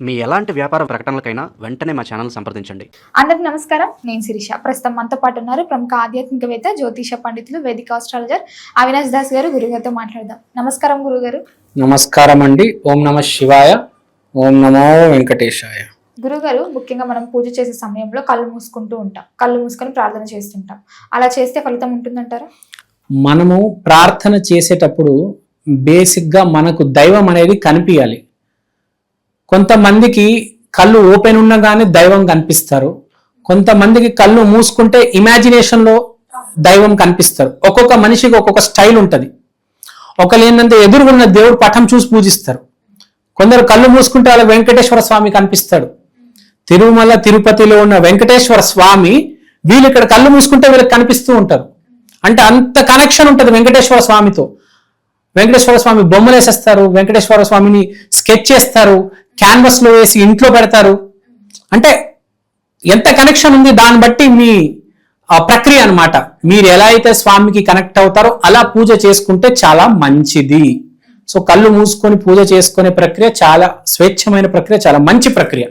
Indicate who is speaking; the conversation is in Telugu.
Speaker 1: మీ ఎలాంటి వ్యాపార ప్రకటనలకైనా వెంటనే మా ఛానల్ సంప్రదించండి.
Speaker 2: అందరికి నమస్కారం. నేను శిరీష. ప్రస్తుతం మనతో పాటు ఉన్నారు ప్రముఖ ఆధ్యాత్మికవేత్త, జ్యోతిష పండితులు, వేదిక ఆస్ట్రాలజర్ అవినాష్ దాస్ గారు. గురుగారితో మాట్లాడదాం. నమస్కారం గురుగారు.
Speaker 3: నమస్కారం అండి. ఓం నమ శివాయ, ఓం నమో వెంకటేశాయ.
Speaker 2: గురుగారు, ముఖ్యంగా మనం పూజ చేసే సమయంలో కళ్ళు మూసుకుంటూ ఉంటాం, కళ్ళు మూసుకొని ప్రార్థన చేస్తుంటాం. అలా చేస్తే ఫలితం ఉంటుందంటారా?
Speaker 3: మనము ప్రార్థన చేసేటప్పుడు బేసిక్గా మనకు దైవం అనేది కనిపించాలి. కొంతమందికి కళ్ళు ఓపెన్ ఉండగానే దైవం కనిపిస్తారు, కొంతమందికి కళ్ళు మూసుకుంటే ఇమాజినేషన్లో దైవం కనిపిస్తారు. ఒక్కొక్క మనిషికి ఒక్కొక్క స్టైల్ ఉంటుంది. ఒకళ్ళు ఏంటంటే ఎదురుగున్న దేవుడు పటం చూసి పూజిస్తారు. కొందరు కళ్ళు మూసుకుంటే వాళ్ళ వెంకటేశ్వర స్వామి కనిపిస్తాడు. తిరుమల తిరుపతిలో ఉన్న వెంకటేశ్వర స్వామి వీళ్ళు ఇక్కడ కళ్ళు మూసుకుంటే వీళ్ళకి కనిపిస్తూ ఉంటారు. అంటే అంత కనెక్షన్ ఉంటుంది వెంకటేశ్వర స్వామితో. వెంకటేశ్వర స్వామి బొమ్మలు వేసేస్తారు, వెంకటేశ్వర స్వామిని స్కెచ్ చేస్తారు, క్యాన్వస్ లో వేసి ఇంట్లో పెడతారు. అంటే ఎంత కనెక్షన్ ఉంది దాన్ని బట్టి మీ ప్రక్రియ అన్నమాట. మీరు ఎలా అయితే స్వామికి కనెక్ట్ అవుతారో అలా పూజ చేసుకుంటే చాలా మంచిది. సో కళ్ళు మూసుకొని పూజ చేసుకునే ప్రక్రియ చాలా స్వేచ్ఛమైన ప్రక్రియ, చాలా మంచి ప్రక్రియ.